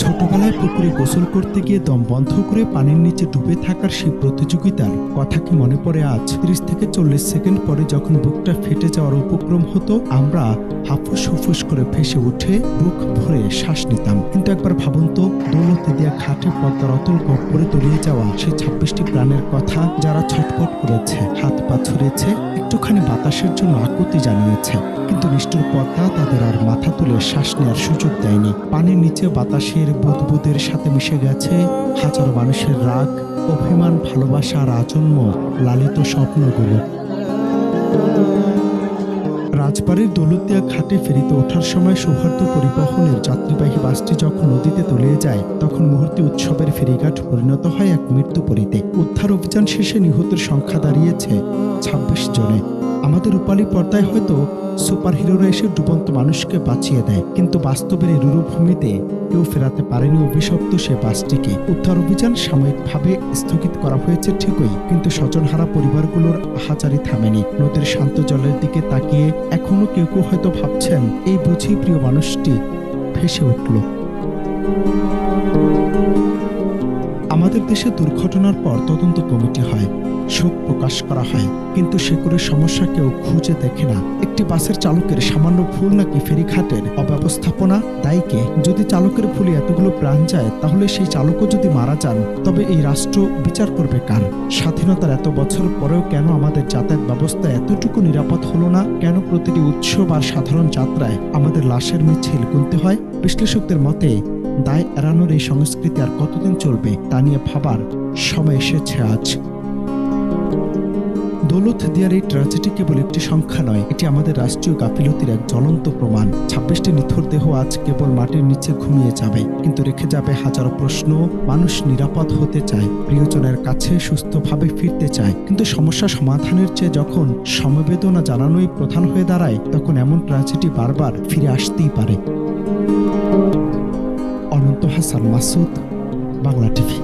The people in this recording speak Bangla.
ছোটবেলায় পুকুরে গোসল করতে গিয়ে দম বন্ধ করে পানির নিচে ডুবে থাকার সেই প্রতিযোগিতার কথা কি মনে পড়ে আজ? 30 থেকে 40 সেকেন্ড পরে যখন বুকটা ফেটে যাওয়ার উপক্রম হতো, আমরা হাফুস হুফুস করে ভেসে উঠে বুক ভরে শ্বাস নিতাম। কিন্তু একবার ভাবুন তো, দৌলতদিয়া ঘাটে পদ্মার অতল গহ্বরে তলিয়ে যাওয়া সেই 26টি প্রাণের কথা, যারা ছটফট করেছে, হাত পা ছড়িয়েছে, একটুখানি বাতাসের জন্য আকুতি জানিয়েছে, কিন্তু নিষ্ঠুর পদ্মা তাদের আর মাথা তুলে শ্বাস নেওয়ার সুযোগ দেয়নি। পানির নিচে বাতাসের বুদবুদের সাথে মিশে গেছে হাজারো মানুষের রাগ, অভিমান, ভালোবাসা আর আজন্ম লালিত স্বপ্নগুলো। রাজবাড়ির দৌলতদিয়া ঘাটে ফেরিতে ওঠার সময় সৌহার্দ্য পরিবহনের যাত্রীবাহী বাসটি যখন নদীতে তলিয়ে যায়, তখন মুহূর্তে উৎসবের ফেরিঘাট পরিণত হয় এক মৃত্যুপুরীতে। উদ্ধার অভিযান শেষে নিহতের সংখ্যা দাঁড়িয়েছে 26 জনে। আমাদের রূপালী পর্দায় হয়তো সুপারহিরোরা এসে ডুবন্ত মানুষকে বাঁচিয়ে দেয়, কিন্তু বাস্তবের এই রূপভূমিতে কেউ ফেরাতে পারেনি অভিশপ্ত সে বাসটিকে। উদ্ধার অভিযান সাময়িকভাবে স্থগিত করা হয়েছে ঠিকই, কিন্তু স্বজনহারা পরিবারগুলোর আহাজারি থামেনি। নদীর শান্ত জলের দিকে তাকিয়ে এখনো কেউ কেউ হয়তো ভাবছেন, এই বুঝি প্রিয় মানুষটি ভেসে উঠল। আমাদের দেশে দুর্ঘটনার পর তদন্ত কমিটি হয়, শোক প্রকাশ করা হয়, কিন্তু সে করে সমস্যা কেউ খুঁজে দেখে না। একটি বাসের চালকের সামান্য ভুল নাকি ফেরিঘাটের অব্যবস্থাপনা? দায়ীকে? যদি চালকের ভুলে এতগুলো প্রাণ যায়, তাহলে সেই চালকও যদি মারা যান, তবে এই রাষ্ট্র বিচার করবে কার? স্বাধীনতার এত বছর পরেও কেন আমাদের যাতায়াত ব্যবস্থা এতটুকু নিরাপদ হলো না? কেন প্রতিটি উৎসব আর সাধারণ যাত্রায় আমাদের লাশের মিছিল গুনতে হয়? বিশ্লেষকদের মতে, দায় এড়ানোর এই সংস্কৃতি আর কতদিন চলবে তা নিয়ে ভাবার সময় এসেছে আজ। দৌলতদিয়ার এই ট্র্যাজেডি কেবল একটি সংখ্যা নয়, এটি আমাদের রাষ্ট্রীয় গাফিলতির এক জ্বলন্ত প্রমাণ। 26টি নিথর দেহ আজ কেবল মাটির নিচে ঘুমিয়ে যাবে, কিন্তু রেখে যাবে হাজারো প্রশ্ন। মানুষ নিরাপদ হতে চায়, প্রিয়জনের কাছে সুস্থভাবে ফিরতে চায়, কিন্তু সমস্যা সমাধানের চেয়ে যখন সমবেদনা জানানোই প্রধান হয়ে দাঁড়ায়, তখন এমন ট্র্যাজেডি বারবার ফিরে আসতেই পারে। অনন্ত হাসান মাসুদ, বাংলা টিভি।